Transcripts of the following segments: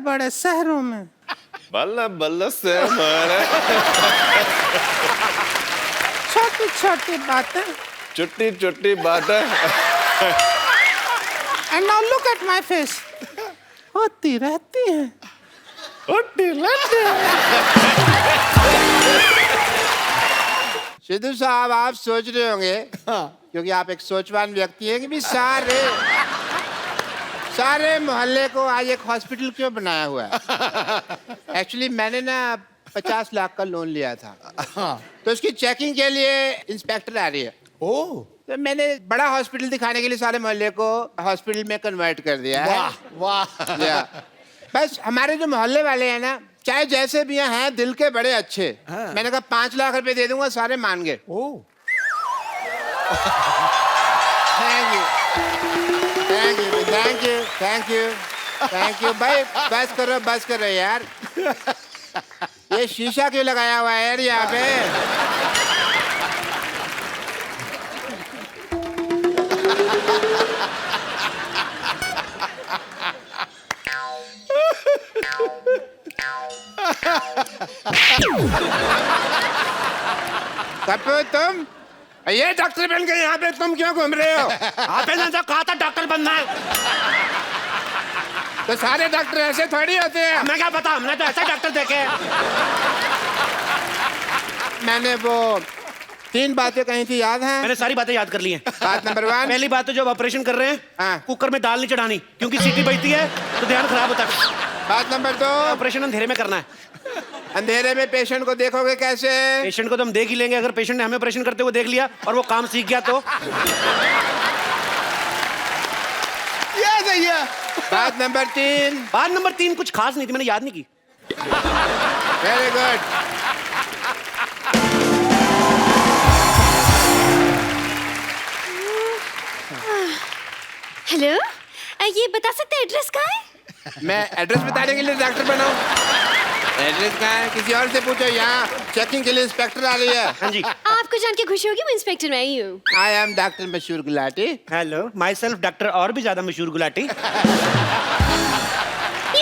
बड़े शहरों में बल्ला बल्ला से मारे छोटी छोटी बातें चुट्टी चुट्टी बातें and now look at my face होती रहती है सिद्धू साहब आप सोच रहे होंगे क्योंकि आप एक सोचवान व्यक्ति हैं कि भी सारे मोहल्ले को आज एक हॉस्पिटल क्यों बनाया हुआ है। एक्चुअली मैंने ना 50 लाख का लोन लिया था तो उसकी चेकिंग के लिए इंस्पेक्टर आ रही है। तो मैंने बड़ा हॉस्पिटल दिखाने के लिए सारे मोहल्ले को हॉस्पिटल में कन्वर्ट कर दिया है। वाह बस हमारे जो मोहल्ले वाले हैं ना चाहे जैसे भी हैं दिल के बड़े अच्छे। मैंने कहा 5 लाख रुपए दे दूंगा सारे मान गए। Thank you thank you thank you thank you thank you भाई बस करो यार। ये शीशा क्यों लगाया हुआ है यार यहाँ पे। कपूर तुम ये डॉक्टर बन के यहाँ पे तुम क्यों घूम रहे हो। आपने तो कहा था डॉक्टर बनना है। तो सारे डॉक्टर ऐसे थोड़ी होते हैं। हमें क्या पता, हमने तो ऐसे डॉक्टर देखे। मैंने वो 3 बातें कही थी याद हैं। मैंने सारी बातें याद कर ली हैं। बात नंबर 1 पहली बात तो जब ऑपरेशन कर रहे हैं हाँ। कुकर में दाल नहीं चढ़ानी क्योंकि सीटी बजती है तो ध्यान खराब होता है। बात नंबर 2 ऑपरेशन अंधेरे में करना है। अंधेरे में पेशेंट को देखोगे कैसे। पेशेंट को तो हम देख ही लेंगे अगर पेशेंट ने हमें ऑपरेशन करते हुए देख लिया और वो काम सीख गया तो। ये सही है। बात नंबर 3 कुछ खास नहीं थी, मैंने याद नहीं की। Very good. हेलो ये बता सकते हैं एड्रेस कहाँ है। मैं एड्रेस बताने के लिए डॉक्टर बनाऊं। एड्रेस कहाँ है किसी और से पूछो। यहाँ चेकिंग के लिए इंस्पेक्टर आ रही है। हाँ जी। आपको जान के खुशी होगी मैं इंस्पेक्टर मैं ही हूँ। आई एम डॉक्टर मशहूर Gulati. Hello my self doctor और भी ज्यादा मशहूर गुलाटी। ये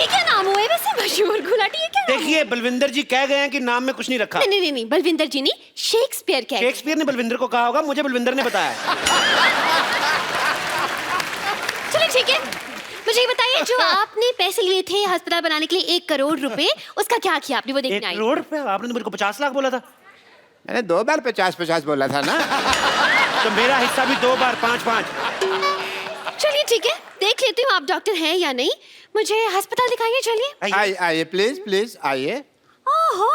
क्या नाम हुआ है वैसे मशहूर गुलाटी ये क्या नाम देखिए बलविंदर जी कह गए हैं कि नाम में कुछ नहीं रखा। नहीं बलविंदर जी नहीं शेक्सपियर कह। शेक्सपियर ने बलविंदर को कहा होगा, मुझे बलविंदर ने बताया। चलो ठीक है मुझे ये बताइए जो आपने पैसे लिए थे अस्पताल बनाने के लिए 1 करोड़ रुपए उसका क्या किया आपने वो देखने 1 आई। करोड़ रुपए आपने तो मेरे को 50 लाख बोला था। मैंने 2 बार 50-50 बोला था ना। तो मेरा हिस्सा भी 2 बार 5-5। चलिए ठीक है देख लेती हूँ आप डॉक्टर हैं या नहीं। मुझे अस्पताल दिखाइए चलिए। आइए प्लीज आइए। ओहो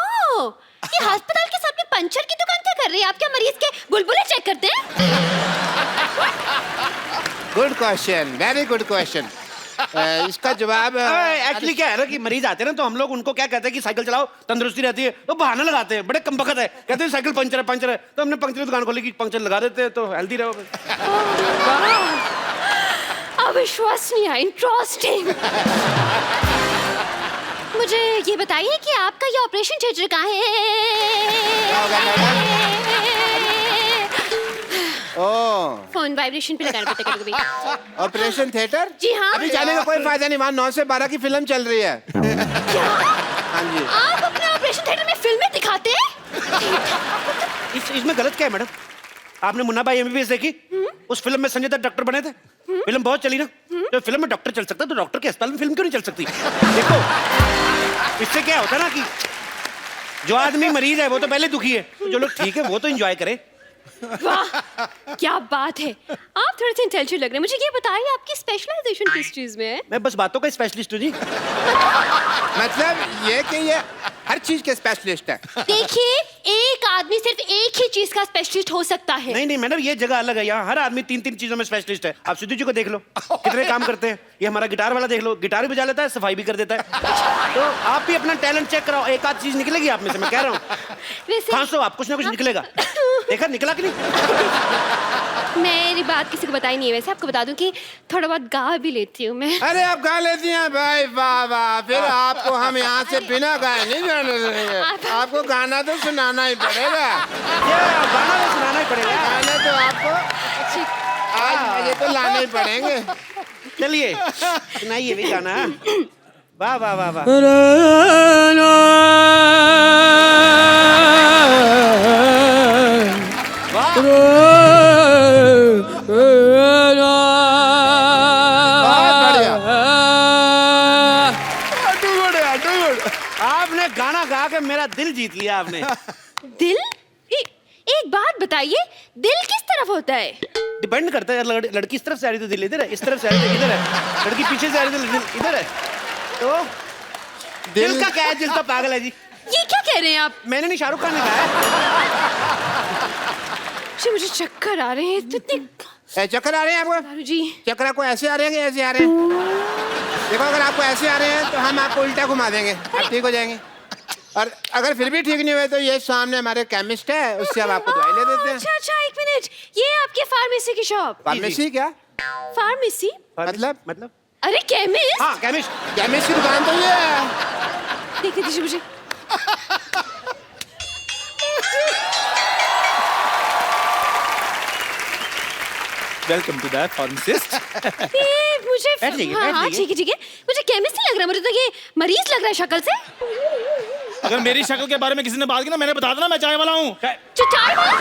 ये अस्पताल के सामने पंचर की दुकान क्या कर रही है। आप क्या मरीज के बुलबुले चेक करते हैं। Good question very good question. इसका जवाब एक्चुअली क्या है ना कि मरीज आते हैं ना तो हम लोग उनको क्या कहते हैं कि साइकिल चलाओ तंदुरुस्ती रहती है तो बहाना लगाते हैं। बड़े कमबख्त है कहते हैं साइकिल पंचर है तो हमने पंचर की दुकान खोली कि पंचर लगा देते हैं तो हेल्दी रहोगे। अविश्वसनीय इंटरेस्टिंग। मुझे ये बताइए कि आपका ये ऑपरेशन थिएटर कहाँ है। फोन वाइब्रेशन पे लगाना पड़ता है कभी। ऑपरेशन थिएटर जी हाँ। अभी जाने का कोई फायदा नहीं। वहाँ 9 से 12 की फिल्म चल रही है। क्या? हाँ जी। आप अपने ऑपरेशन थिएटर में फिल्में दिखाते हैं। इसमें गलत क्या है मैडम। आपने मुन्ना भाई MBBS देखी। उस फिल्म में संजय दत्त डॉक्टर बने थे। फिल्म बहुत चली ना तो फिल्म में डॉक्टर चल सकता है तो डॉक्टर के अस्पताल में फिल्म क्यों नहीं चल सकती। देखो इससे क्या होता है ना कि जो आदमी मरीज है वो तो पहले दुखी है तो जो लोग ठीक है वो तो एंजॉय करें। वाह क्या बात है आप थोड़े से इंटेलिजेंट लग रहे हैं। मुझे ये बताइए आपकी स्पेशलाइजेशन किस चीज में है। मैं बस बातों का स्पेशलिस्ट हूँ जी। मतलब ये कि ये हर चीज के स्पेशलिस्ट है। देखिए एक आदमी सिर्फ एक ही चीज का स्पेशलिस्ट हो सकता है। नहीं मैडम ये जगह अलग है। यहाँ हर आदमी 3-3 चीजों में स्पेशलिस्ट है। आप सिद्धू जी को देख लो कितने काम करते हैं। ये हमारा गिटार वाला देख लो गिटार भी बजा लेता है सफाई भी कर देता है। तो आप भी अपना टैलेंट चेक कराओ एक आध चीज निकलेगी आप में से मैं कह रहा हूँ। खांसो आप कुछ ना कुछ निकलेगा। देखा निकला कि नहीं। मेरी बात किसी को बताई नहीं है। वैसे आपको बता दूं कि थोड़ा बहुत गा भी लेती हूँ मैं। अरे आप गा लेती हैं भाई वाह वाह। फिर आपको हम यहाँ से बिना गाए नहीं जाने देंगे। आपको गाना तो सुनाना ही पड़ेगा। गाना तो सुनाना ही पड़ेगा। गाना तो आपको आज ये तो लाने ही पड़ेंगे। चलिए सुनाइए भी गाना। वाह वाह वाह वाह। आपने गाना गा के मेरा दिल जीत लिया आपने। दिल? एक बात बताइए, दिल किस तरफ होता है? डिपेंड करता है, लड़की इस तरफ से आ रही तो दिल इधर है, इस तरफ से आ रही तो इधर है, लड़की पीछे से आ रही तो दिल इधर है। तो दिल का क्या है? दिल तो पागल है जी। ये क्या कह रहे हैं आप? मैंने नहीं, शाहरुख खान ने कहा है। जी मुझे चक्कर आ रहे हैं, इतने चक्कर आ रहे हैं आपको? दारू जी। चक्कर आपको ऐसे आ रहे हैं कि ऐसे आ रहे हैं? देखो, अगर आपको ऐसे आ रहे हैं तो हम आपको उल्टा घुमा देंगे, आप ठीक हो जाएंगे। और अगर फिर भी ठीक नहीं हुए तो ये सामने हमारे केमिस्ट है, उससे हम आपको दवाई ले देते हैं। अच्छा अच्छा, एक मिनट, ये आपके फार्मेसी की शॉप? फार्मेसी क्या? फार्मेसी मतलब? अरे केमिस्ट। हाँ केमिस्ट। केमिस्ट की दुकान तो ये है। देखने दीजिए मुझे। Welcome to the pharmacist. ये मुझे बैठ जाइए, हाँ बैठ हाँ, जाइए। ठीक है, मुझे केमिस्ट नहीं लग रहा, मुझे तो ये मरीज लग रहा है शक्ल से। अगर मेरी शक्ल के बारे में किसी ने बात की ना, मैंने बता देना मैं चाय वाला हूँ। चाय वाला?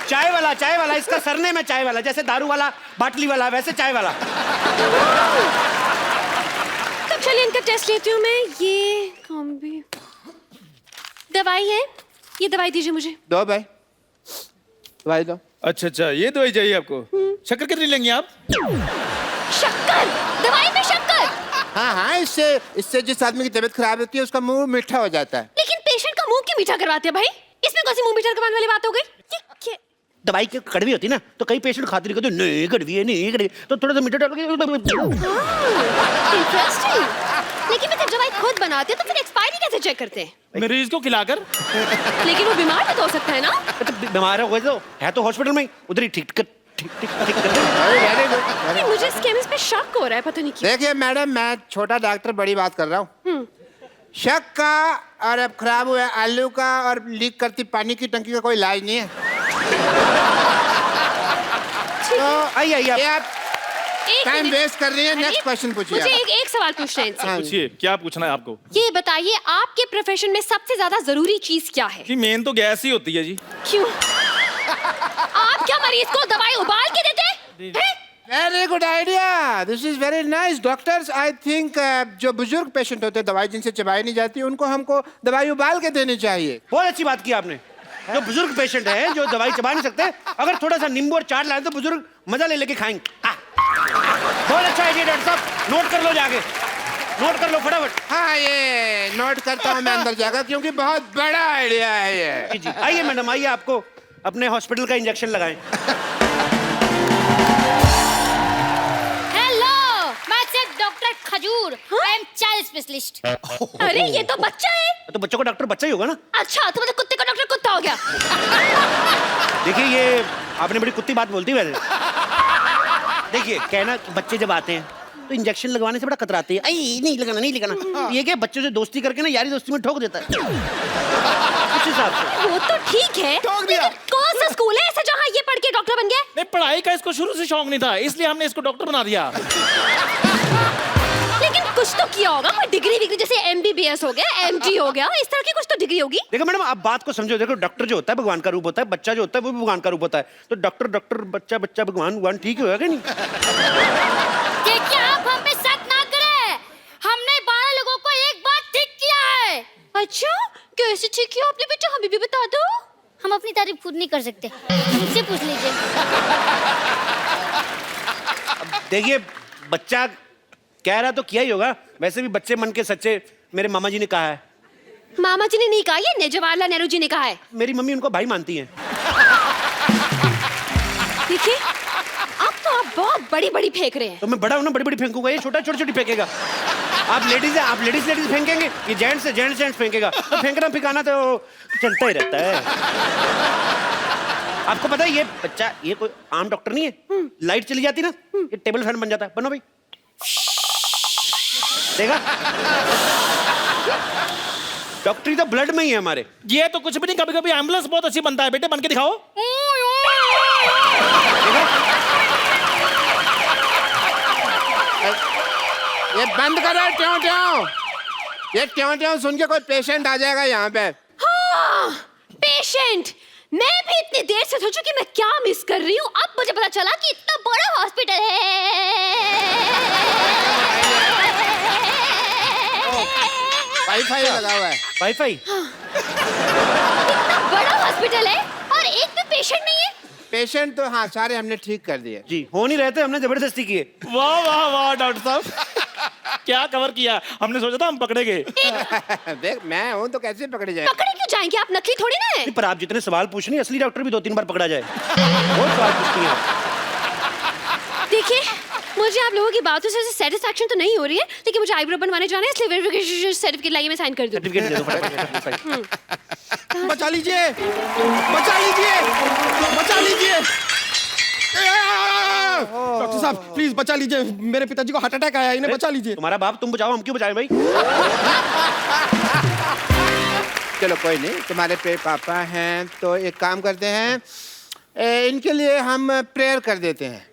चाय वाला? चाय वाला इसका सरनेम है, चाय वाला। जैसे दारू वाला, बाटली वाला, वैसे चाय वाला। तब चलिए इनका टेस्ट लेती हूँ मैं। ये कॉम्बी दवाई है, ये दवाई दीजिए मुझे। दो भाई, दवाई दो। अच्छा अच्छा, ये दवाई चाहिए आपको। शक्कर कितनी लेंगे आप? शक्कर? दवाई में शक्कर? हाँ हाँ, इससे जिस आदमी की तबीयत खराब होती है उसका मुंह मीठा हो जाता है। लेकिन पेशेंट का मुंह क्यों मीठा करवाते हैं भाई? इसमें कौन सी मुंह मीठा करवाने वाली बात हो गई? ये क्या? दवाई की कड़वी होती ना, तो कई पेशेंट खाते नहीं, कहते नहीं कड़वी है, नहीं कड़वी, तो थोड़ा सा मीठा डाल के। इंटरेस्टिंग। लेकिन मैं जब दवाई खुद बनाते हैं तो फिर एक्सपायरी कैसे चेक करते हैं? मरीज को खिलाकर। लेकिन वो बीमार भी तो हो सकता है ना? तो बीमार हो गए तो है तो हॉस्पिटल में उधर ही ठीक कर दे। नहीं, मुझे इस केमिस्ट पे शक हो रहा है, पता नहीं क्यों। देखिए मैडम, मैं छोटा डॉक्टर बड़ी बात कर रहा हूँ। शक का और अब खराब हुआ आलू का और लीक करती पानी की टंकी का कोई इलाज नहीं है। तो आइए आप एक टाइम मिनट। वेस्ट कर रही है। अरे, नेक्स्ट क्वेश्चन पूछिए मुझे आप। एक सवाल पूछना है इनसे। हाँ। पूछिए, क्या पूछना है आपको? ये बताइए, आपके प्रोफेशन में सबसे ज्यादा जरूरी चीज क्या है? कि मेन तो गैस ही होती है जी। क्यों? आप क्या मरीज को दवाई उबाल के देते हैं? Very good idea, this is very nice. Doctors, I think जो बुजुर्ग पेशेंट होते हैं, दवाई जिनसे चबाई नहीं जाती, उनको हमको दवाई उबाल के देनी चाहिए। बहुत अच्छी बात की आपने। जो बुजुर्ग पेशेंट हैं, जो दवाई चबा नहीं सकते, अगर थोड़ा सा नींबू और चाट लाए तो बुजुर्ग मजा ले लेके खाएंगे। बहुत अच्छा आइडिया डॉक्टर साहब, नोट कर लो जाके, नोट कर लो फटाफट। हाँ, ये नोट करता हूँ मैं अंदर जाकर, क्योंकि बहुत बड़ा आइडिया है ये। जी आइए मैडम, आइए, आपको अपने हॉस्पिटल का इंजेक्शन लगाएं। हेलो, मैं सिर्फ डॉक्टर खजूर, आई एम चाइल्ड स्पेशलिस्ट। अरे ये तो बच्चा है। तो बच्चों का डॉक्टर बच्चा ही होगा ना। अच्छा, तो मतलब कुत्ते का डॉक्टर कुत्ता हो गया। देखिए, ये आपने बड़ी कुत्ती बात बोलती है वैसे। देखिए, कहना कि बच्चे जब आते हैं तो इंजेक्शन लगवाने से बड़ा कतराते हैं। आई नहीं लगाना, नहीं लगाना। ये क्या बच्चों से दोस्ती करके ना यारी दोस्ती में ठोक देता है। उस हिसाब से वो तो ठीक है, लेकिन कौन सा स्कूल है ऐसा जहाँ ये पढ़ के डॉक्टर बन गया? नहीं, पढ़ाई का इसको शुरू से शौक नहीं था, इसलिए हमने इसको डॉक्टर बना दिया। लेकिन कुछ तो किया होगा, कोई डिग्री विग्री, जैसे MBBS हो गया, MD हो गया, इस तरह की कुछ तो डिग्री होगी। देखो मैडम, आप बात को समझो। देखो, डॉक्टर जो होता है भगवान का रूप होता है, बच्चा जो होता है वो भी भगवान का रूप होता है। तो डॉक्टर डॉक्टर, बच्चा बच्चा, भगवान भगवान, ठीक होगा कि नहीं? देखिए, आप हम पे शक ना करें, हमने 12 लोगों को एक बार ठीक किया है। अच्छा, कैसे ठीक किया आपने बेटा, हमें भी बता दो। हम अपनी तारीफ खुद नहीं कर सकते, मुझसे पूछ लीजिए। देखिए, बच्चा कह रहा तो किया ही होगा। वैसे भी बच्चे मन के सच्चे, मेरे मामा जी ने कहा है। मामा जी ने नहीं कहा, ये जवाहरलाल नेहरू जी ने कहा है। मेरी मम्मी उनको भाई मानती हैं। देखिए, अब तो आप बहुत बड़ी बड़ी फेंक रहे हैं। तो मैं बड़ा हूं ना, बड़ी बड़ी फेंकूंगा, ये छोटा छोटी छोटी फेंकेगा। आप लेडीज है, आप लेडीज फेंकेंगे, ये जेंट्स है, जेंट्स फेंकेगा। तो फेंकना फिकाना तो चलता ही रहता है। आपको पता है, ये बच्चा ये कोई आम डॉक्टर नहीं है। लाइट चली जाती ना, ये टेबल फैन बन जाता है। बनो भाई, देखा? डॉक्टरी तो ब्लड में ही है हमारे। ये तो कुछ भी नहीं, कभी कभी एम्बुलेंस बहुत अच्छी बनता है। बेटे बन के दिखाओ। ये बंद करो ट्यों ट्यों। ये ट्यों ट्यों सुन के कोई पेशेंट आ जाएगा यहाँ पे। हाँ, पेशेंट। मैं भी इतनी देर से सोचूं कि मैं क्या मिस कर रही हूँ। अब मुझे पता चला कि इतना बड़ा हॉस्पिटल है। वाईफाई लगा हुआ है। वाईफाई? इतना बड़ा हॉस्पिटल है और एक भी पेशेंट नहीं है। पेशेंट तो हाँ सारे हमने ठीक कर दिए जी, हो नहीं रहे थे, हमने जबरदस्ती किए। वाह वाह वाह डॉक्टर साहब, क्या कवर किया। हमने सोचा था हम पकड़े गए। देख मैं हूँ तो कैसे पकड़े जाए। पकड़े क्यों जाएंगे, आप नकली थोड़ी ना है। पर आप जितने सवाल पूछ रही हैं, असली डॉक्टर भी 2-3 बार पकड़ा जाए। बहुत सवाल पूछती हैं आप। देखिए, मुझे आप लोगों की बातों से सेटिस्फैक्शन तो नहीं हो रही है, लेकिन मुझे आईब्रो बनवाने जाना है, इसलिए वेरिफिकेशन सर्टिफिकेट लाइए, मैं साइन कर दूं। सर्टिफिकेट दे दो फटाफट। बचा लीजिए, बचा लीजिए, बचा लीजिए। डॉक्टर साहब प्लीज बचा लीजिए, मेरे पिताजी को हार्ट अटैक आया, इन्हें बचा लीजिए। तुम्हारा बाप, तुम बचाओ, हम क्यों बचाएं भाई? चलो कोई नहीं, तुम्हारे पे पापा हैं तो एक काम करते हैं, इनके लिए हम प्रेयर कर देते हैं।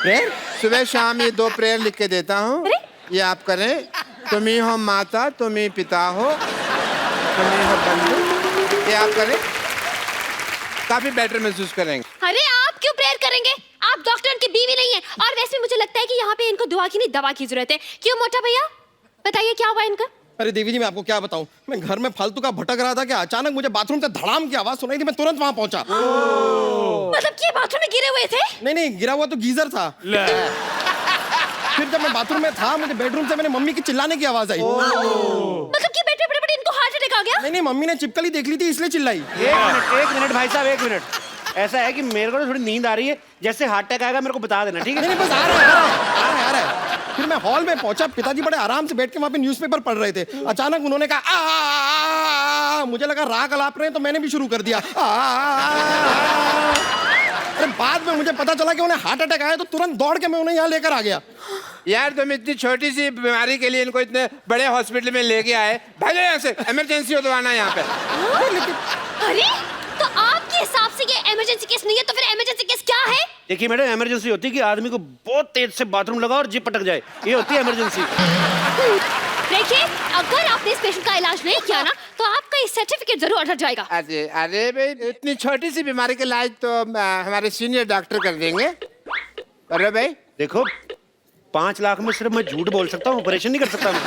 प्रेयर? सुबह शाम ये 2 प्रेयर लिख के देता हूँ, ये आप करें। तुम ही हो माता, तुम ही पिता हो, तुम ही हो बंधु, ये आप करें, काफी बेटर महसूस करेंगे। अरे आप क्यों प्रेयर करेंगे, आप डॉक्टर उनकी बीवी नहीं है। और वैसे भी मुझे लगता है कि यहाँ पे इनको दुआ की नहीं दवा की जरूरत है। क्यों मोटा भैया, बताइए क्या हुआ इनका। अरे देवी जी मैं आपको क्या बताऊं, मैं घर में फालतू का भटक रहा था कि अचानक मुझे बाथरूम से धड़ाम की आवाज सुनाई थी, मैं तुरंत वहां पहुंचा। मतलब कि बाथरूम में गिरे हुए थे? नहीं, गिरा हुआ तो गीजर था। फिर जब मैं बाथरूम में था, मुझे बेडरूम से मेरी मम्मी की चिल्लाने की आवाज आई। मतलब कि बैठे बड़े इनको हार्ट अटैक आ गया? नहीं, मम्मी ने चिपकली देख ली थी इसलिए चिल्लाई। एक मिनट भाई साहब, 1 मिनट। ऐसा है कि मेरे को थोड़ी नींद आ रही है, जैसे हार्ट अटैक आएगा मेरे को बता देना, ठीक है? नहीं बस आ रहा है। फिर मैं हॉल में पहुंचा, पिताजी बड़े आराम से बैठ के वहां पे न्यूज़पेपर पढ़ रहे थे। अचानक उन्होंने कहा मुझे लगा राग अलाप रहे हैं, तो मैंने भी शुरू कर दिया। अरे बाद में मुझे पता चला कि उन्हें हार्ट अटैक आया, तो तुरंत दौड़ के मैं उन्हें यहाँ लेकर आ गया। यार तुम इतनी छोटी सी बीमारी के लिए इनको इतने बड़े हॉस्पिटल में लेके आए, भागो यहाँ से, इमरजेंसी हो तो आना यहाँ पे। अरे तो आपके हिसाब से ये इमरजेंसी केस नहीं है, तो फिर इमरजेंसी केस क्या है? देखिए मैडम, इमरजेंसी होती है कि आदमी को बहुत तेज से बाथरूम लगा और जीप पटक जाए, ये होती है इमरजेंसी। देखिए, अगर आपने इस पेशेंट का इलाज नहीं किया ना, तो आपका ये सर्टिफिकेट जरूर अटक जाएगा। अरे भाई, इतनी छोटी सी बीमारी के इलाज तो हमारे सीनियर डॉक्टर कर देंगे। अरे भाई देखो, 5 लाख में सिर्फ मैं झूठ बोल सकता हूँ, ऑपरेशन नहीं कर सकता मैं।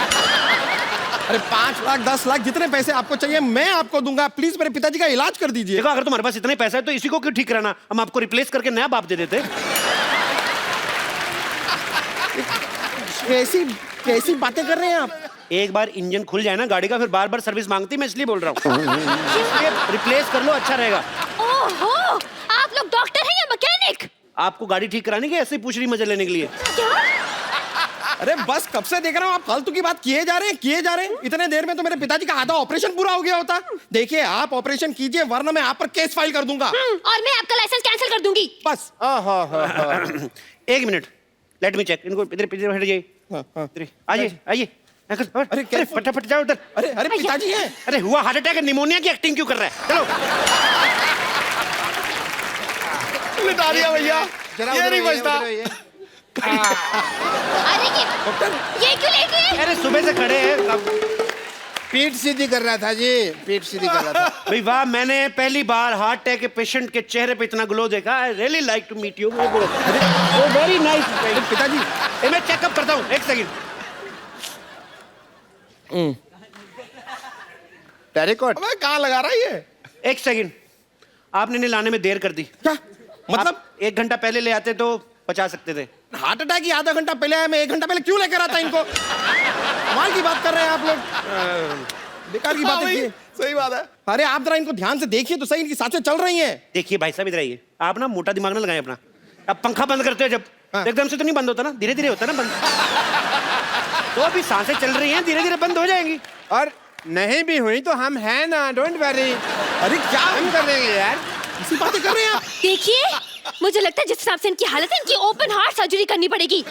अरे 5 लाख 10 लाख जितने पैसे आपको चाहिए मैं आपको दूंगा, प्लीज मेरे पिताजी का इलाज कर दीजिए। देखो, अगर तुम्हारे पास इतने पैसा है तो इसी को क्यों ठीक कराना, हम आपको रिप्लेस करके नया बाप दे देते। कैसी बातें कर रहे हैं आप? एक बार इंजन खुल जाए ना गाड़ी का, फिर बार बार सर्विस मांगती, मैं इसलिए बोल रहा हूँ। रिप्लेस कर लो, अच्छा रहेगा। ओहो, आप लोग डॉक्टर हैं या मैकेनिक? आपको गाड़ी ठीक कराने की ऐसे ही पूछ रही मजा लेने के लिए? अरे बस कब से देख रहा हूँ आप फालतू की बात किए जा रहे हैं। इतने देर में तो मेरे पिताजी का आधा ऑपरेशन पूरा हो गया होता। देखिए आप ऑपरेशन कीजिए, वरना मैं आप पर केस फाइल कर दूंगा। और मैं आपका लाइसेंस कैंसिल कर दूंगी। बस। 1 मिनट, लेट मी चेक। इनको इधर हट जाइए, आइए। अरे फटाफट जाओ उधर। अरे पिताजी हैं। अरे हुआ हार्ट अटैक, निमोनिया की एक्टिंग क्यों कर रहा है? चलो लिटा दिया भैया, ये नहीं बचता। अरे ये क्यों लेट गए? अरे सुबह से खड़े हैं। पीठ सीधी कर रहा था जी, पीठ सीधी कर रहा था। भाई वाह, मैंने पहली बार हार्ट अटैक के पेशेंट के चेहरे पे इतना ग्लो देखा। I really like to meet you. वो वेरी नाइस। पिताजी मैं चेकअप करता हूँ, 1 सेकंड। टेरिकॉट कहाँ लगा रहा है ये? 1 सेकंड, आपने इन्हें लाने में देर कर दी। क्या मतलब? 1 घंटा पहले ले आते तो बचा सकते थे। हार्ट अटैक ही आधा घंटा पहले आया, मैं 1 घंटा पहले क्यों लेकर आता इनको? कमाल की बात कर रहे हैं आप लोग, बेकार की बात है। सही बात है। अरे आप जरा इनको ध्यान से देखिए तो सही, इनकी सांसें चल रही हैं। देखिए भाई साहब, इधर आइए। आप ना मोटा दिमाग ना लगाएं अपना। अब पंखा बंद करते हो जब, एकदम से तो नहीं बंद होता ना, धीरे धीरे होता ना बंद। तो अभी सांसें चल रही हैं, धीरे धीरे बंद हो जाएंगी। और नहीं भी हुई तो हम हैं ना, डोंट वरी। अरे क्या हम कर देंगे यार, ऐसी बातें कर रहे हैं आप? देखिए, मुझे लगता है जिस हिसाब से इनकी हालत है, इनकी ओपन हार्ट सर्जरी करनी पड़ेगी।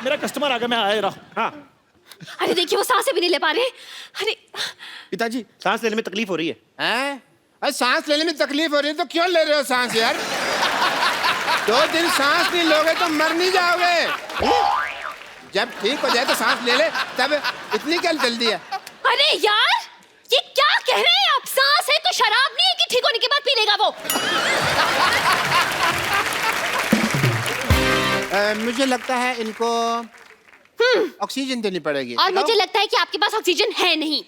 मेरा कस्टमर आ गया, मैं आ रहा हूँ। हाँ अरे देखिए, वो सांसें भी नहीं ले पा रहे। अरे पिताजी सांस लेने में तकलीफ हो रही है। हैं? अरे सांस लेने में तकलीफ हो रही है तो क्यों ले रहे हो सांस यार? 2 दिन सांस नहीं लोगे तो मर नहीं जाओगे। जब ठीक हो जाए तो सांस ले ले, तब इतनी क्या जल्दी है? अरे यार, ये क्या कह रहे हैं आप? सांस है तो शराब नहीं है कि ठीक होने के बाद पी लेगा वो? मुझे लगता है इनको ऑक्सीजन देनी पड़ेगी। और मुझे लगता है कि आपके पास ऑक्सीजन है नहीं।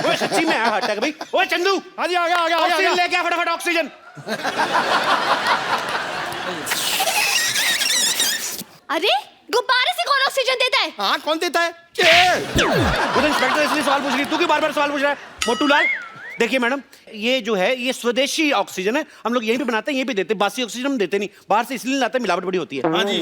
ओए सच्ची में हार्ट अटैक भाई। ओए चंदू, हाँ जी, आ गया, आ गया, आ गया, आ ऑक्सीजन गया। लेके आ फटाफट, ऑक्सीजन। अरे गुब्बारे से कौन ऑक्सीजन देता है? हाँ, कौन देता है? वो तो इंस्पेक्टर इसलिए सवाल पूछ रही, तू क्यों बार-बार सवाल पूछ रहा है? मोटू लाल, देखिए मैडम, ये जो है ये स्वदेशी ऑक्सीजन है, हम लोग यहीं पे बनाते हैं, यहीं पे देते हैं। बासी ऑक्सीजन हम देते नहीं, बाहर से इसलिए लाते हैं, मिलावट बड़ी होती है। हाँ जी।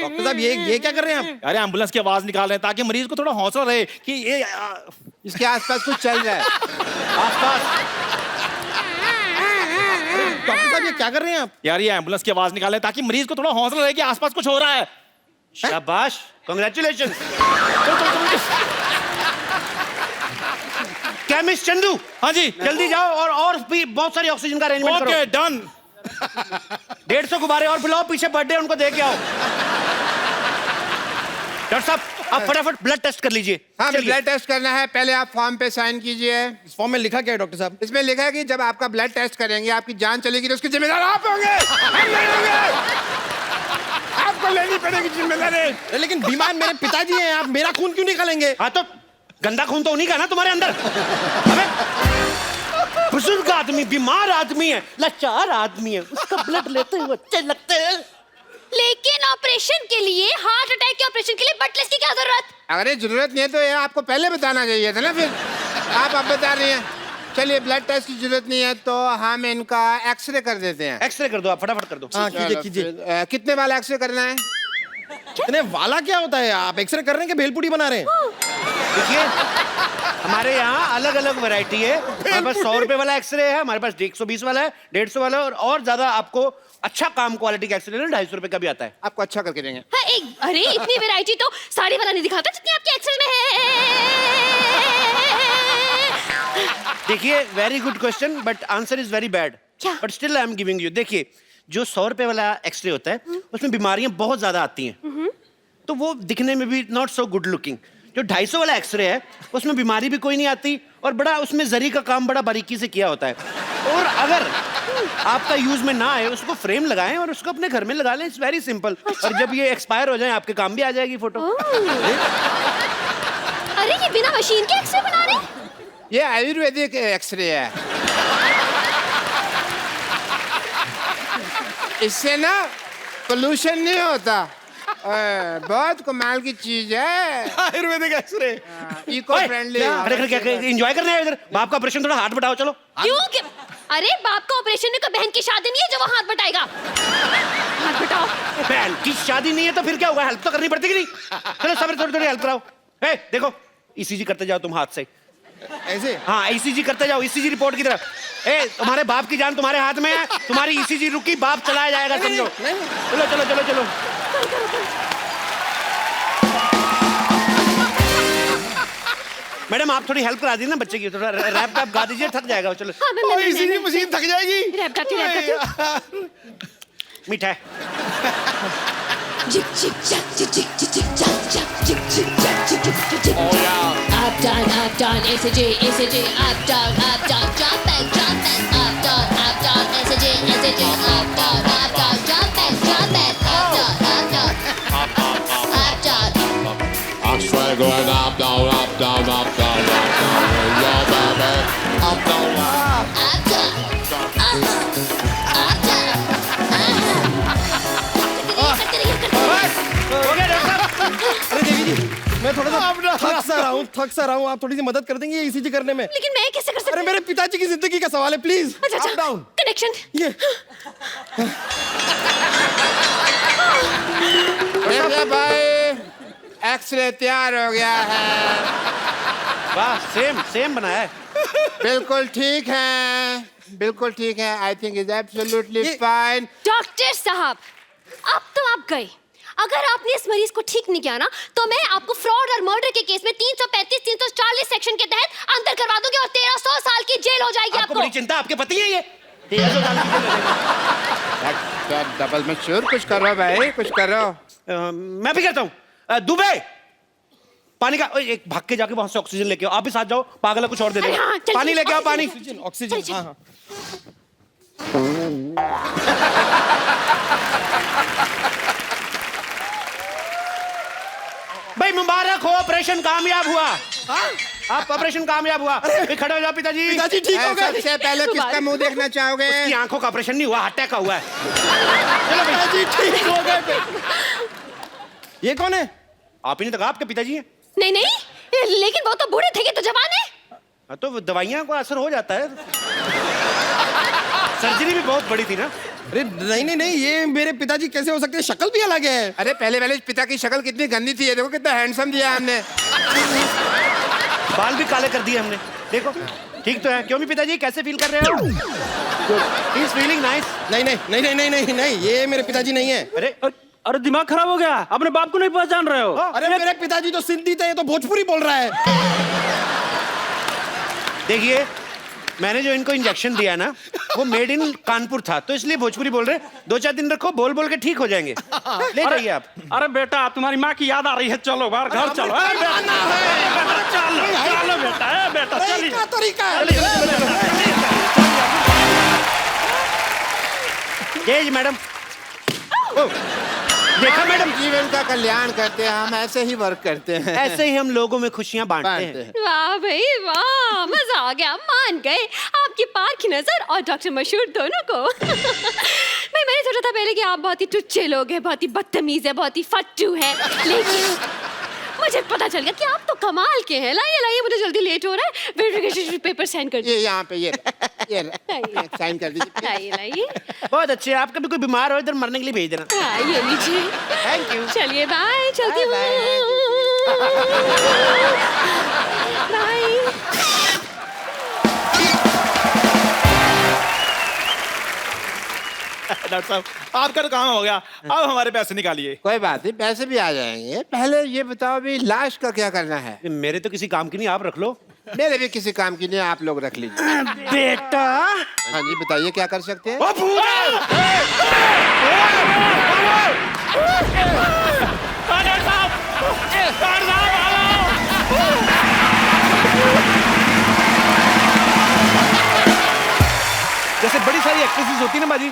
डॉक्टर साहब, ये क्या कर रहे हैं आप? अरे एम्बुलेंस की आवाज निकाल रहे हैं ताकि मरीज को थोड़ा हौसला रहे कि ये इसके आसपास कुछ चल रहा है। आसपास डॉक्टर साहब, ये क्या कर रहे हैं आप? यार ये एम्बुलेंस की आवाज निकाल रहे हैं ताकि मरीज को थोड़ा हौसला रहे कि आसपास कुछ हो रहा है। शाबाश, कांग्रेचुलेशन। केमिस्ट चंदू, हाँ जी, जल्दी जाओ और भी बहुत सारी ऑक्सीजन का अरेंजमेंट करो। Okay done. 150 गुब्बारे और पिलाओ, पीछे बर्थडे उनको दे के आओ। डॉक्टर साहब, आप फटाफट ब्लड टेस्ट कर लीजिए। हाँ, चलिए। ब्लड टेस्ट करना है। पहले आप फॉर्म पे साइन कीजिए। इस फॉर्म में लिखा क्या है डॉक्टर साहब? इसमें लिखा है कि जब आपका ब्लड टेस्ट करेंगे, आपकी जान चलेगी तो उसकी जिम्मेदार आप होंगे, हम नहीं होंगे। आपको लेनी पड़ेगी जिम्मेदारी। लेकिन बीमार मेरे पिताजी हैं, आप मेरा खून क्यों निकालेंगे? हाँ तो गंदा खून तो उन्हीं का ना तुम्हारे अंदर। अबे बुजुर्ग आदमी, बीमार आदमी है, लाचार आदमी है, उसका ब्लड लेते हुए अच्छे लगते हैं। लेकिन ऑपरेशन के लिए, हार्ट अटैक के ऑपरेशन के लिए ब्लड टेस्ट की क्या जरूरत? अगर ये जरूरत नहीं है तो ये आपको पहले बताना चाहिए था ना। फिर आप अब बता रही हैं। चलिए, ब्लड टेस्ट की जरूरत नहीं है तो हम इनका एक्सरे कर देते हैं। एक्सरे कर दो, आप फटाफट कर दो। हाँ, कीजिए चलो, कीजिए। फिर, कितने वाला एक्सरे करना है? इतने वाला क्या होता है? आप एक्सरे कर रहे हैं कि भेलपुरी बना रहे हैं? देखिए, हमारे यहाँ अलग अलग वैरायटी है। हमारे पास 100 रुपए वाला एक्सरे है, हमारे पास 120 वाला है, 150 वाला, और ज्यादा आपको अच्छा काम क्वालिटी का एक्सरे लेना 250 रुपए का भी आता है। आपको अच्छा करके देंगे। हाँ, अरे इतनी वैरायटी तो साड़ी वाला नहीं दिखाता जितनी आपके एक्सेल में है। देखिए, very good question, but answer is very bad. क्या? But still I am giving you. देखिए, जो 100 रुपए वाला एक्सरे होता है उसमें बीमारियां बहुत ज्यादा आती हैं, तो वो दिखने में भी नॉट सो गुड लुकिंग। जो 250 वाला एक्सरे है उसमें बीमारी भी कोई नहीं आती, और बड़ा उसमें जरी का काम बड़ा बारीकी से किया होता है। और अगर आपका यूज में ना आए, उसको फ्रेम लगाएं और उसको अपने घर में लगा लें। It's very simple. और जब ये एक्सपायर हो जाए, आपके काम भी आ जाएगी फोटो। अरे ये बिना मशीन के एक्सरे बना रहे हैं? ये आयुर्वेदिक एक्सरे है। इससे ना पोल्यूशन नहीं होता। बहुत कमाल की चीज है ayurvedic x-ray. Eco friendly. Enjoy करने आए इधर। बाप का ऑपरेशन, थोड़ा हाथ बढ़ाओ, चलो। क्यों? अरे बाप का ऑपरेशन है तो बहन की शादी नहीं है जो वो हाथ बटाएगा। हाथ बटाओ। बहन की शादी नहीं है तो फिर क्या हुआ? हेल्प तो करनी पड़ती कि नहीं? चलो सब थोड़ी थोड़ी हेल्प कराओ। ए, देखो, ईसीजी करते जाओ तुम हाथ से। ऐसे? हाँ, ईसीजी करते जाओ, ईसीजी रिपोर्ट की तरफ। ए, तुम्हारे बाप की जान तुम्हारे हाथ में है, तुम्हारी ईसीजी रुकी, बाप चलाया जाएगा, समझो। चलो चलो चलो चलो। मैडम, आप थोड़ी हेल्प करा दीजिए ना बच्चे की, थोड़ा रैप गा दीजिए, थक जाएगा। चलो। हाँ, मैं इसीलिए मशीन थक जाएगी। रैप गाती हूँ। मीठा है। Jig jig jack jig jig jig jig jack jack jig jig jack jig jig jig jig. Oh yeah. Up down, SJ, up down, jump back, up down, SJ, up down, jump back, up down. I'm straight going up, down, up, down, up, down, up, down. Yeah, baby. Up, down, up. Up down. हो गया doctor साहब? अरे देवी जी, मैं थोड़ा सा थक सा रहा हूँ। आप थोड़ी सी मदद कर देंगे ईसीजी करने में? लेकिन मैं कैसे कर सकती अरे मेरे पिताजी की जिंदगी का सवाल है, प्लीज। अच्छा, अप डाउन कनेक्शन। ये देखिए भाई, एक्सरे तैयार हो गया है। वाह, सेम बनाया है। बिल्कुल ठीक है, बिल्कुल ठीक है। I think is absolutely fine. Doctor साहब, अब तो आप गए। अगर आपने इस मरीज को ठीक नहीं किया ना, तो मैं आपको फ्रॉड और मर्डर के केस में 335, 340 सेक्शन के तहत अंदर करवा दूंगी और 1300 साल की जेल हो जाएगी आपको आपको। बड़ी चिंता, आपके पति है ये? 1300 साल की जेल हो जाएगी। क्या डबल में श्योर, कुछ करो भाई, कुछ करो। मैं भी कहता हूँ दुबे पानी का एक भाग के जाके वहां से ऑक्सीजन लेके आओ। आप भी साथ जाओ, पागल है कुछ और दे देगा। हाँ, चल, पानी लेके आओ, पानी। ऑक्सीजन ऑक्सीजन, हाँ हाँ। भाई मुबारक हो, ऑपरेशन कामयाब हुआ। आप ऑपरेशन कामयाब हुआ। खड़े हो जाओ पिताजी। पिताजी ठीक हो गए। सबसे पहले किसका मुंह देखना चाहोगे? उसकी आंखों का ऑपरेशन नहीं हुआ, हार्ट अटैक का हुआ है। चलो पिताजी ठीक हो गए। ये कौन है? आप ही ने तो कहा आपके पिताजी हैं। नहीं नहीं, लेकिन वो तो बूढ़े थे, ये तो जवान है। हाँ, तो दवाइयां को असर हो जाता है। सर्जरी भी बहुत बड़ी थी ना। अरे नहीं नहीं नहीं, ये मेरे पिताजी कैसे हो सकते हैं? शक्ल भी अलग है। अरे पहले इस पिता की शक्ल कितनी गंदी थी, ये देखो कितना हैंडसम दिया हमने। बाल भी काले कर दिए हमने, देखो ठीक तो है। क्यों भी पिताजी कैसे फील कर रहे हो? He is feeling nice. नहीं नहीं नहीं नहीं नहीं नहीं नहीं, ये मेरे पिताजी नहीं है। अरे दिमाग खराब हो गया, अपने बाप को नहीं पहचान रहे हो? अरे मेरे पिताजी तो सिंधी थे, ये तो भोजपुरी बोल रहा है। देखिए मैंने जो इनको इंजेक्शन दिया ना, वो मेड इन कानपुर था, तो इसलिए भोजपुरी बोल रहे। 2-4 दिन रखो, बोल बोल के ठीक हो जाएंगे। ले जाइए आप। अरे बेटा तुम्हारी माँ की याद आ रही है, चलो बाहर घर चलो। अरे बेटा चलो चलो बेटा, बेटा चलिए। तरीका तेज मैडम, देखा मैडम, जीवन का कल्याण करते हैं हम, ऐसे ही वर्क करते हैं। ऐसे ही हम लोगों में खुशियां बांटते हैं। वाह भाई वाह, मजा आ गया, मान गए आपकी पारखी नजर और डॉक्टर मशहूर दोनों को। भाई मैंने सोचा था पहले कि आप बहुत ही टुच्चे लोग हैं, बहुत ही बदतमीज है, बहुत ही फट्टू है, लेकिन मुझे पता चल गया कि आप तो कमाल के हैं। लाइए लाइए, मुझे जल्दी लेट हो रहा है, वेरिफिकेशन पेपर साइन कर ये यहाँ पे ये साइन कर दीजिए। लाइए लाइए। बहुत अच्छे। आप कभी कोई बीमार हो इधर मरने के लिए भेज देना। हाँ ये लीजिए। Thank you. चलिए बाय, चलती हूँ। बाय। डॉक्टर साहब आपका तो काम हो गया, अब हमारे पैसे निकालिए। कोई बात नहीं, पैसे भी आ जाएंगे। पहले ये बताओ अभी लाश का क्या करना है? मेरे तो किसी काम की नहीं, आप रख लो। मेरे भी किसी काम की नहीं, आप लोग रख लीजिए। बेटा हाँ जी बताइए क्या कर सकते हैं? जैसे बड़ी सारी एक्ट्रेसेस होती है ना बाजी,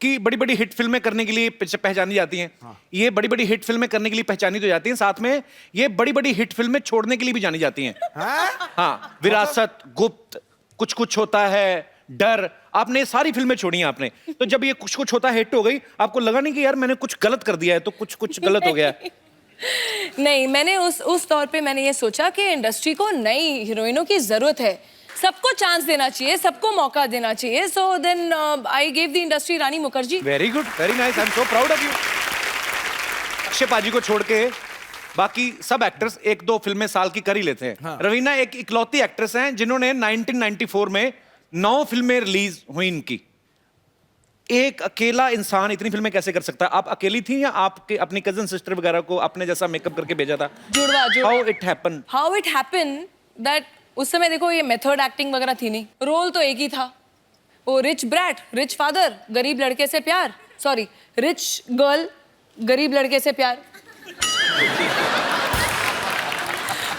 कि बड़ी बड़ी हिट फिल्में करने के लिए पहचानी जाती हैं। ये बड़ी बड़ी हिट फिल्में करने के लिए पहचानी तो जाती हैं, साथ में ये बड़ी बड़ी हिट फिल्में छोड़ने के लिए भी जानी जाती हैं। हाँ, विरासत, गुप्त, कुछ कुछ होता है, डर, आपने सारी फिल्में छोड़ी हैं आपने। तो जब ये कुछ कुछ होता है हिट हो गई, आपको लगा नहीं कि यार मैंने कुछ गलत कर दिया है, तो कुछ कुछ गलत हो गया? नहीं, मैंने उस तौर पे मैंने ये सोचा कि इंडस्ट्री को नई हीरोइनों की जरूरत है, सबको चांस देना चाहिए, सबको मौका देना चाहिए। So then I gave the industry Rani Mukherjee. Very good, very nice, I am so proud of you. Akshay Paaji को छोड़ के बाकी सब एक्टर्स 1-2 फिल्में साल की कर ही लेते हैं। रवीना एक इकलौती एक्ट्रेस हैं जिन्होंने 1994 में 9 फिल्में रिलीज हुई इनकी। एक अकेला इंसान इतनी फिल्में कैसे कर सकता है? आप अकेली थी या आपके अपनी कजन सिस्टर वगैरह को अपने जैसा मेकअप करके भेजा था? जुड़वा हाउ इट हैपन दैट उस समय देखो ये मेथड एक्टिंग वगैरह थी नहीं, रोल तो एक ही था। वो रिच ब्रैट, रिच फादर, गरीब लड़के से प्यार, सॉरी रिच गर्ल, गरीब लड़के से प्यार।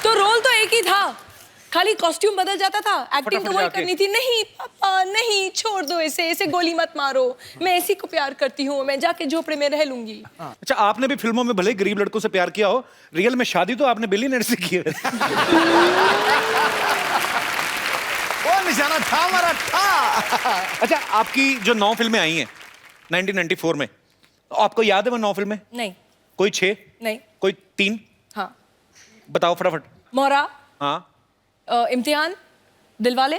तो रोल तो एक ही था, खाली कॉस्ट्यूम बदल जाता था, एक्टिंग तो वही करनी थी। नहीं पापा नहीं, छोड़ दो इसे, इसे गोली मत मारो, मैं इसी को प्यार करती हूँ, मैं जाके झोपड़े में रह लूंगी। अच्छा, आपने भी फिल्मों में भले गरीब लड़कों से प्यार किया हो, रियल में शादी तो आपने बिलियनर से की है। वो निशाना था हमारा था। अच्छा, आपकी जो 9 फिल्में आई हैं 1994 में, आपको याद है वो 9 फिल्में? नहीं। कोई 6? नहीं। कोई 3? हाँ बताओ फटाफट। मोहरा, हाँ इम्तिहान, दिलवाले।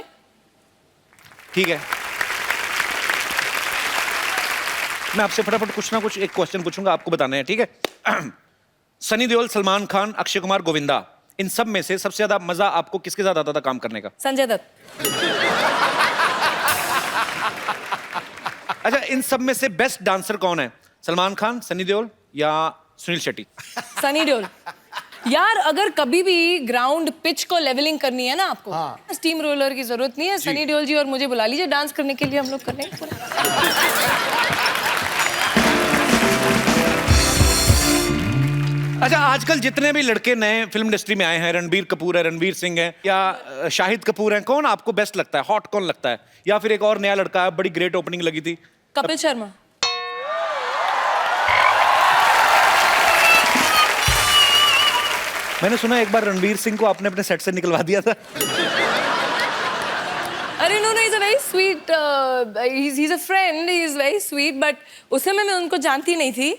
ठीक है, मैं आपसे फटाफट कुछ ना कुछ एक क्वेश्चन पूछूंगा, आपको बताना है, ठीक है? सनी देओल, सलमान खान, अक्षय कुमार, गोविंदा, इन सब में से सबसे ज्यादा मजा आपको किसके साथ आता था काम करने का? संजय दत्त। अच्छा, इन सब में से बेस्ट डांसर कौन है? सलमान खान, सनी देओल या सुनील शेट्टी? सनी देओल। यार अगर कभी भी ग्राउंड पिच को लेवलिंग करनी है ना आपको, स्टीम रोलर की जरूरत नहीं है, सनी देओल जी और मुझे बुला लीजिए डांस करने के लिए, हम लोग कर लेंगे। आजकल जितने भी लड़के नए फिल्म इंडस्ट्री में आए हैं, रणबीर कपूर है, रणवीर सिंह है या शाहिद कपूर है, कौन आपको बेस्ट लगता है, हॉट कौन लगता है? या फिर एक और नया लड़का है, बड़ी ग्रेट ओपनिंग लगी थी, कपिल शर्मा। मैंने सुना एक बार रणवीर सिंह को आपने अपने सेट से निकलवा दिया था। अरे no, is a very sweet, he is a friend, he is very sweet, but उस समय मैं उनको जानती नहीं थी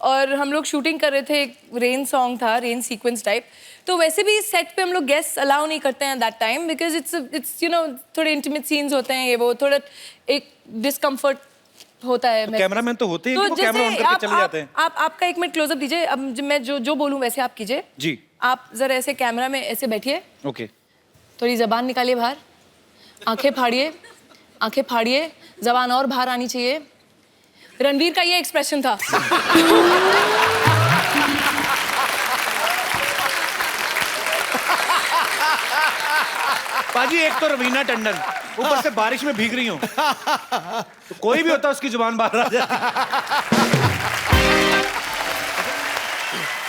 और हम लोग शूटिंग कर रहे थे, एक रेन सॉन्ग था, रेन सीक्वेंस टाइप। तो वैसे भी सेट पे हम लोग गेस्ट अलाउ नहीं करते हैं that time, because it's you know थोड़े इंटीमेट सीन्स होते हैं, ये वो थोड़ा एक डिस्कम्फर्ट होता है। कैमरामैन तो होते हैं, वो कैमरा ऑन करके चले जाते हैं। आप आपका एक मिनट क्लोजअप दीजिए, अब मैं जो बोलूं वैसे आप कीजिए जी। आप जरा ऐसे कैमरा में ऐसे बैठिए, ओके। थोड़ी जबान निकालिए बाहर, आंखें फाड़िए, जबान और बाहर आनी चाहिए। रणवीर का ये एक्सप्रेशन था। पाजी एक तो रवीना टंडन, ऊपर से बारिश में भीग रही हूँ, तो कोई भी होता उसकी जुबान बाहर आ जाती।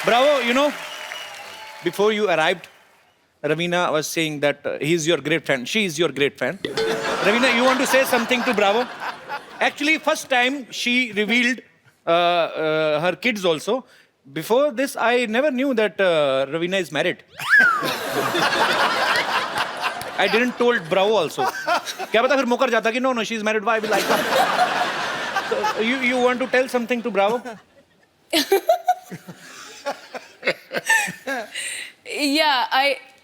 Bravo, you know, before you arrived, Ravina was saying that he is your great friend. She is your great friend. Ravina, you want to say something to Bravo? Actually, first time she revealed her kids also. Before this, I never knew that Ravina is married. I didn't told Bravo also. क्या पता फिर मुकर जाता कि no, she is married. Why will I come? So, you want to tell something to Bravo? Yeah,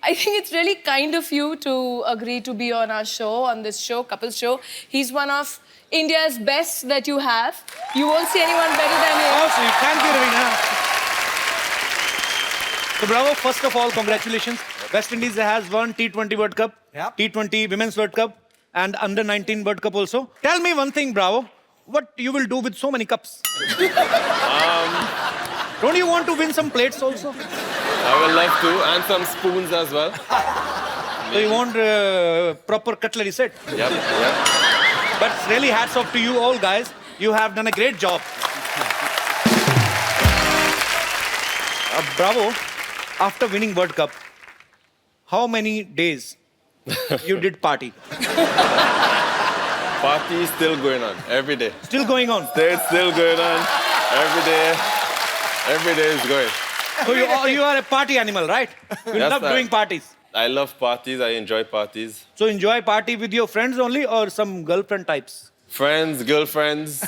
I think it's really kind of you to agree to be on our show, on this show, Couple Show. He's one of India's best that you have. You won't see anyone better than him. Oh, sweet. Thank you, Ravina. So, Bravo, first of all, congratulations. West Indies has won T20 World Cup, T20 Women's World Cup, and Under-19 World Cup also. Tell me one thing, Bravo. What you will do with so many cups? Don't you want to win some plates also? I will love to, and some spoons as well. So you want proper cutlery set? Yep. But really hats off to you all guys. You have done a great job. Bravo, after winning World Cup, how many days you did party? Party is still going on every day. Still going on? It's still going on every day. Every day is going. So you are a party animal, right? You Yes, love sir. doing parties. I love parties. I enjoy parties. So enjoy party with your friends only or some girlfriend types? Friends, girlfriends.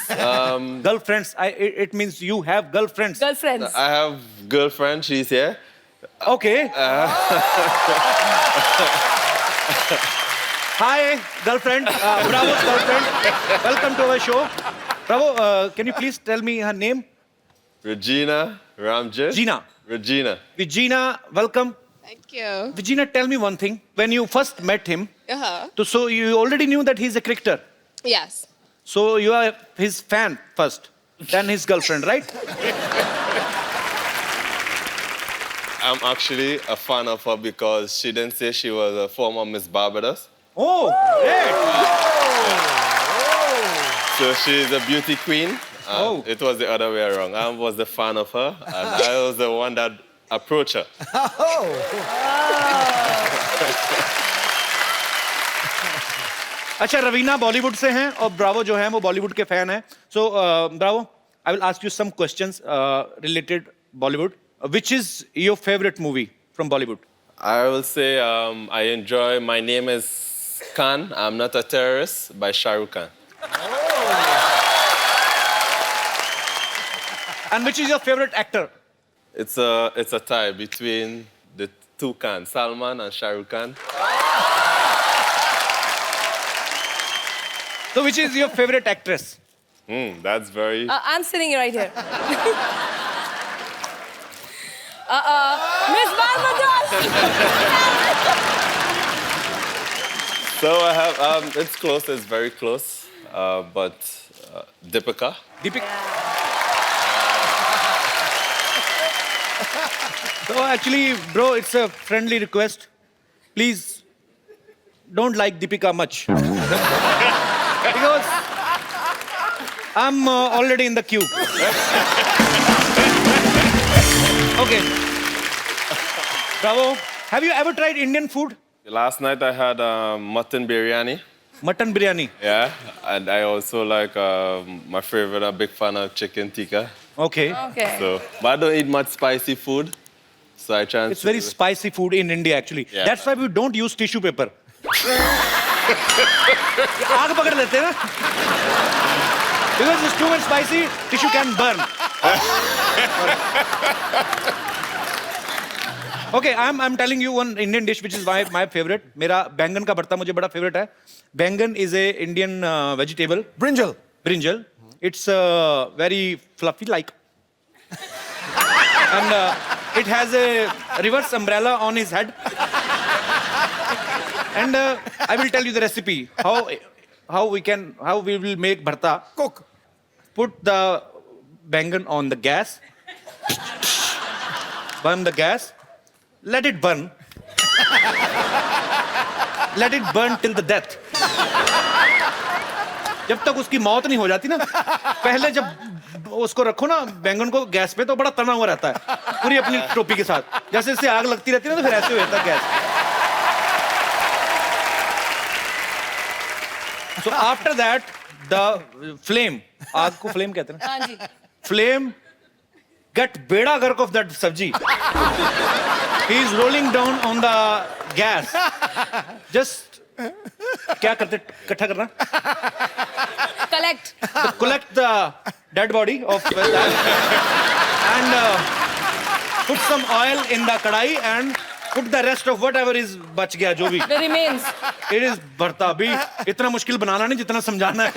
Girlfriends, it means you have girlfriends. Girlfriends. I have girlfriend. She's here. Okay. Hi, girlfriend. Bravo's girlfriend. Welcome to our show. Bravo, can you please tell me her name? Regina Ramjit. Gina. Regina, welcome. Thank you. Regina, tell me one thing. When you first met him, Uh-huh. so you already knew that he's a cricketer. Yes. So you are his fan first, then his girlfriend, right? I'm actually a fan of her because she didn't say she was a former Miss Barbados. Oh, great. So she's a beauty queen. Oh. It was the other way around. I was the fan of her, and I was the one that approached her. अच्छा, रवीना बॉलीवुड से हैं और Bravo जो हैं वो बॉलीवुड के fan हैं. So Bravo, I will ask you some questions related Bollywood. Which is your favorite movie from Bollywood? I will say I enjoy My Name is Khan, I'm Not a Terrorist by Shah Rukh Khan. And which is your favorite actor? It's a tie between the two Khans, Salman and Shah Rukh Khan. So which is your favorite actress? That's very... I'm sitting right here. Miss Barbados! So I have, it's close, it's very close, but Deepika. So actually, bro, it's a friendly request. Please don't like Deepika much. Because I'm already in the queue. Okay. Bravo. Have you ever tried Indian food? Last night I had mutton biryani. Mutton biryani. Yeah, and I also like my favorite. I'm a big fan of chicken tikka. Okay. Okay. So, but I don't eat much spicy food. So I try. It's very spicy food in India actually. Yeah. That's why we don't use tissue paper. आग पकड़ लेते हैं ना? Because it's too much spicy, tissue can burn. Okay, I'm telling you one Indian dish which is my favorite. मेरा बैंगन का भरता मुझे बड़ा favorite है. बैंगन is a Indian vegetable. Brinjal. Brinjal. It's very fluffy like. And it has a reverse umbrella on his head. And I will tell you the recipe. How we will make bharta. Cook. Put the bangan on the gas. Burn the gas. Let it burn. Let it burn till the death. जब तक उसकी मौत नहीं हो जाती ना, पहले जब उसको रखो ना बैंगन को गैस पे तो बड़ा तना हुआ रहता है पूरी अपनी टोपी के साथ. जैसे इससे आग लगती रहती है ना तो फिर ऐसे हो जाता है gas. So after that the flame, आग को flame कहते हैं ना? हाँ जी. Flame get beda gark of that sabji. He is rolling down on the gas. Just क्या करते इकट्ठा करना? Collect the dead body of that and put some oil in the kadai and put the rest of whatever is बच गया जो भी. The remains. It is भरता. अभी इतना मुश्किल बनाना नहीं जितना समझाना है.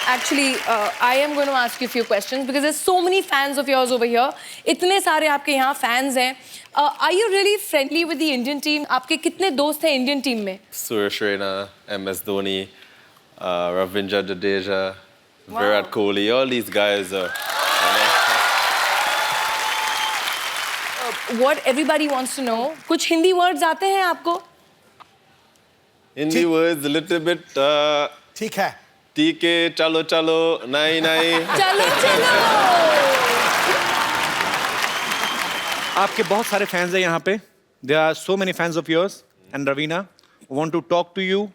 Actually, I am going to ask you a few questions because there's so many fans of yours over here. इतने सारे आपके यहाँ fans हैं. Are you really friendly with the Indian team? आपके कितने दोस्त हैं Indian team में? Suresh Raina, MS Dhoni, Ravindra Jadeja, Virat Kohli. All these guys are. What everybody wants to know. कुछ हिंदी words आते हैं आपको? Hindi words a little bit. ठीक है. ठीक है, चलो चलो, नहीं नहीं. चलो चलो. आपके बहुत सारे फैंस हैं यहाँ पे. There are so many fans of yours and Ravina want to talk to you.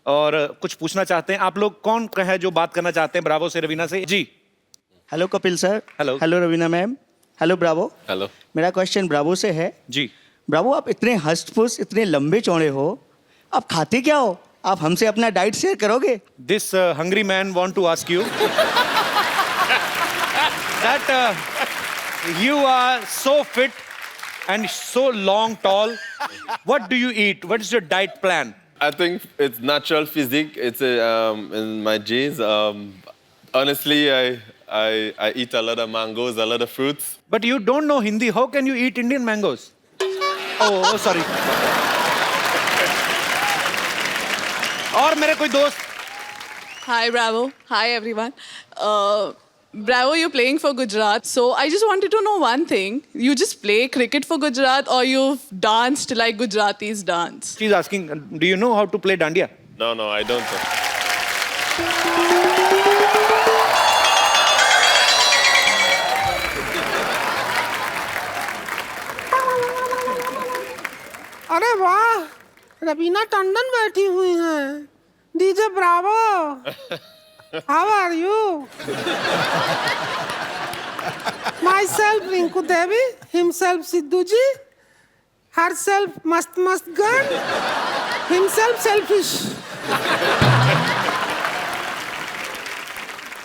और कुछ पूछना चाहते हैं. आप लोग कौन है जो बात करना चाहते हैं ब्रावो से, रवीना से? जी. Hello Kapil sir. Hello. Hello Raveena ma'am. Hello Bravo. Hello. मेरा क्वेश्चन ब्रावो से है. जी. ब्रावो, आप इतने हष्ट-पुष्ट, इतने लंबे चौड़े हो, आप खाते क्या हो? आप हमसे अपना डाइट शेयर करोगे? This hungry man want to ask you that you are so fit and so long tall. What do you eat? What is your diet plan? I think it's natural physique. It's in my genes. Honestly, I eat a lot of mangoes, a lot of fruits. But you don't know Hindi. How can you eat Indian mangoes? Oh, sorry. और मेरे कोई दोस्त. Hi, Bravo. Hi, everyone. Bravo, you're playing for Gujarat. So I just wanted to know one thing. You just play cricket for Gujarat or you've danced like Gujaratis dance? She's asking, do you know how to play dandiya? No, I don't. अरे वाह, रवीना टंडन बैठी हुई हैं. DJ Bravo, how are you? Myself Rinku Devi, himself Sidhu ji, herself मस्त मस्त गन, himself selfish.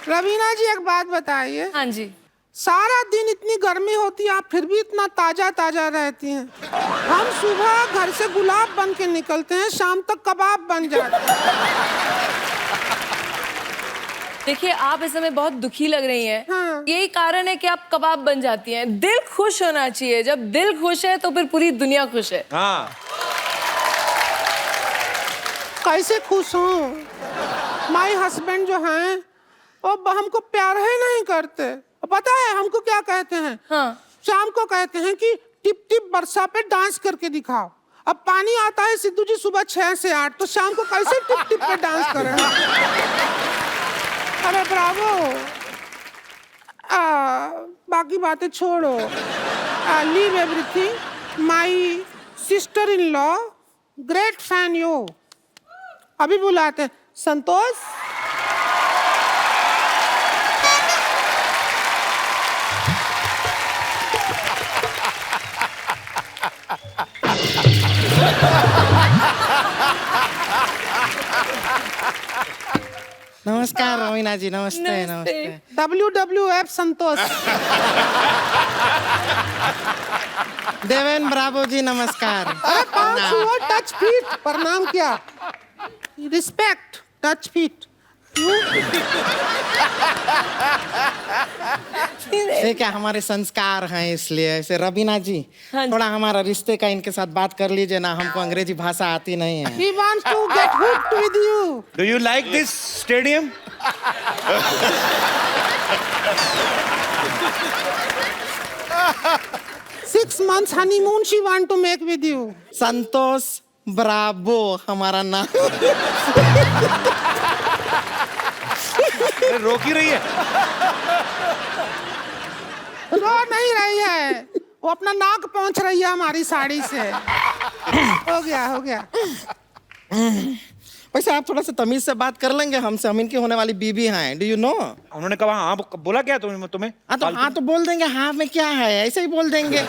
Raveena ji एक बात बताइए. हाँ जी. सारा दिन इतनी गर्मी होती है, आप फिर भी इतना ताजा ताजा रहती हैं. हम सुबह घर से गुलाब बन के निकलते हैं, शाम तक कबाब बन जाते हैं. देखिए, आप इस समय बहुत दुखी लग रही हैं. हाँ. यही कारण है कि आप कबाब बन जाती हैं. दिल खुश होना चाहिए. जब दिल खुश है तो फिर पूरी दुनिया खुश है. हाँ. कैसे खुश हूँ? माय हस्बैंड जो हैं वो हमको प्यार ही नहीं करते. पता है हमको क्या कहते हैं? हाँ. शाम को कहते हैं कि टिप टिप बरसा पे डांस करके दिखाओ. अब पानी आता है सिद्धू जी सुबह 6 से 8, तो शाम को कैसे टिप टिप पे डांस करें? अरे ब्रावो. बाकी बातें छोड़ो. Leave everything. My sister-in-law, great fan you. अभी बुलाते हैं. संतोष. नमस्कार रवीना जी, नमस्ते नमस्ते. WWF संतोष. देवेन ब्रावो जी नमस्कार. अरे पाँच हुआ टच फीट. प्रणाम क्या? Respect touch feet. ये क्या हमारे संस्कार हैं इसलिए ऐसे. रवीना जी थोड़ा हमारा रिश्ते का इनके साथ बात कर लीजिए ना, हमको अंग्रेजी भाषा आती नहीं है. He wants to get hooked with you. Do you like this stadium? Six months honeymoon she want to make with you. Santosh Bravo हमारा नाम. रोक ही रही है. रो नहीं रही है, वो अपना नाक पहुंच रही है हमारी साड़ी से. हो गया. वैसे आप थोड़ा सा तमीज से बात कर लेंगे हमसे, हम इनकी होने वाली बीबी हैं. Do you know? उन्होंने कहा हाँ. बोला क्या तुम्हें? हाँ तो बोल देंगे. हाँ में क्या है, ऐसे ही बोल देंगे.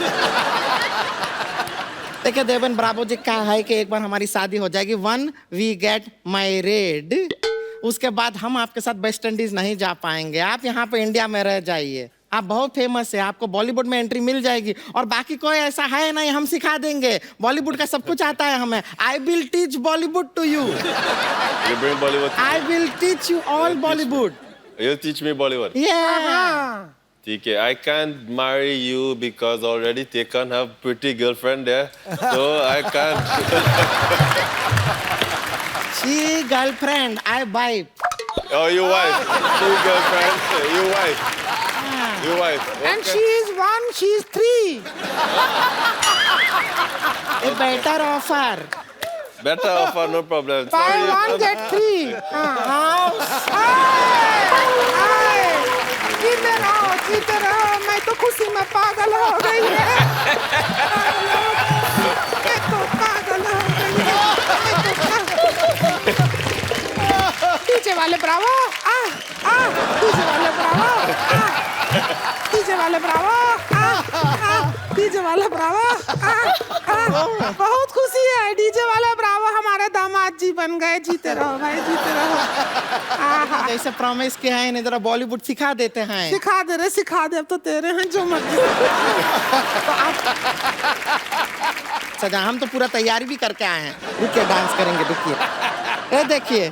देखिए देवेन ब्रावो जी क्या है कि एक बार हमारी शादी हो जाएगी. वन वी गेट मैरिड, उसके बाद हम आपके साथ वेस्ट इंडीज नहीं जा पाएंगे. आप यहाँ पे इंडिया में रह जाइए. आप बहुत फेमस है, आपको बॉलीवुड में एंट्री मिल जाएगी. और बाकी कोई ऐसा है नहीं, हम सिखा देंगे. बॉलीवुड का सब कुछ आता है हमें. I will teach Bollywood to you. I will teach you all Bollywood. You'll teach me Bollywood. Yeah. ठीक है. I can't marry you because already Tekan have pretty girlfriend there, so I can't. She girlfriend, I wife. Oh, you wife. Two girlfriend. You wife. You wife. Okay. And she is one, she is three. A better offer. Better offer, no problem. Buy Sorry. one get three. जीते रहो. मैं तो खुशी में पागल हो गई है. मैं तो पागल हो गई है. पीछे वाले ब्रावो. पीछे वाले ब्रावो. पीछे वाले ब्रावो. डीजे वाला ब्रावो. बहुत खुशी है. डीजे वाला ब्रावो हमारे दामाद जी बन गए. जीते रहो भाई, जीते रहो. जैसे प्रॉमिस किया है इन्हें जरा बॉलीवुड सिखा देते हैं. सिखा दे. अब तो तेरे हैं जो मर्जी. तो आप सजा, हम तो पूरा तैयारी भी करके आए हैं. रुकिए, डांस करेंगे. रुकिए, ये देखिए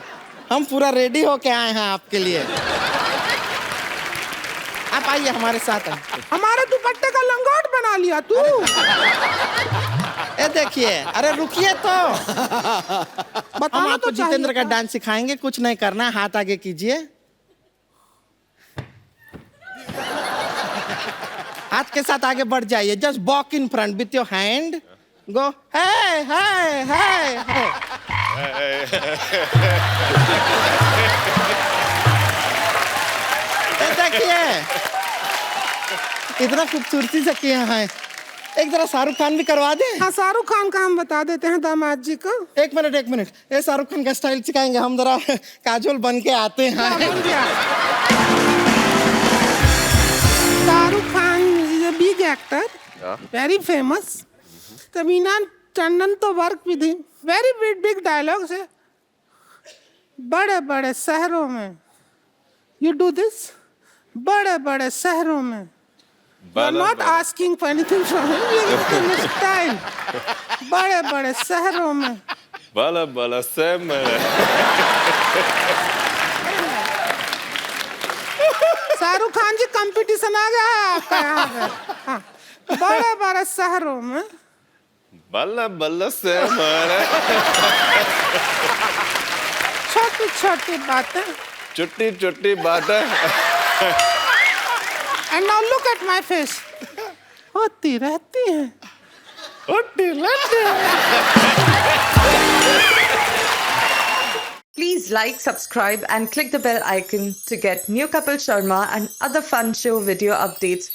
हम पूरा रेडी होके आए हैं आपके लिए. आप आइए हमारे साथ. हमारे दुपट्टे का लंगोट बना लिया तू. ये देखिए. अरे रुकिए तो. हम आपको जितेंद्र का डांस सिखाएंगे. कुछ नहीं करना है, हाथ आगे कीजिए. हाथ के साथ आगे बढ़ जाइए. Just walk in front with your hand. Go. देखिए इतना खूबसूरती से किया है. एक जरा शाहरुख खान भी करवा दे. हाँ, शाहरुख खान का हम बता देते हैं दामाद जी को. एक मिनट. ये शाहरुख खान का स्टाइल सिखाएंगे हम. जरा काजोल बन के आते हैं. Shahrukh Khan is a big actor, very famous. कमीना टंडन तो work with him. Very big dialogues है. बड़े बड़े शहरों में यू डू दिस. बड़े बड़े शहरों में. Not asking for anything from him. Style. बड़े बड़े शहरों में. बाला सेम. शाहरुख खान जी कंपटीशन आ गया है आपका यहाँ पे. बड़े बड़े शहरों में. बाला सेम. छोटी छोटी बातें. छोटी बातें. And now look at my face. होती रहती हैं. Please like, subscribe and click the bell icon to get new Kapil Sharma and other fun show video updates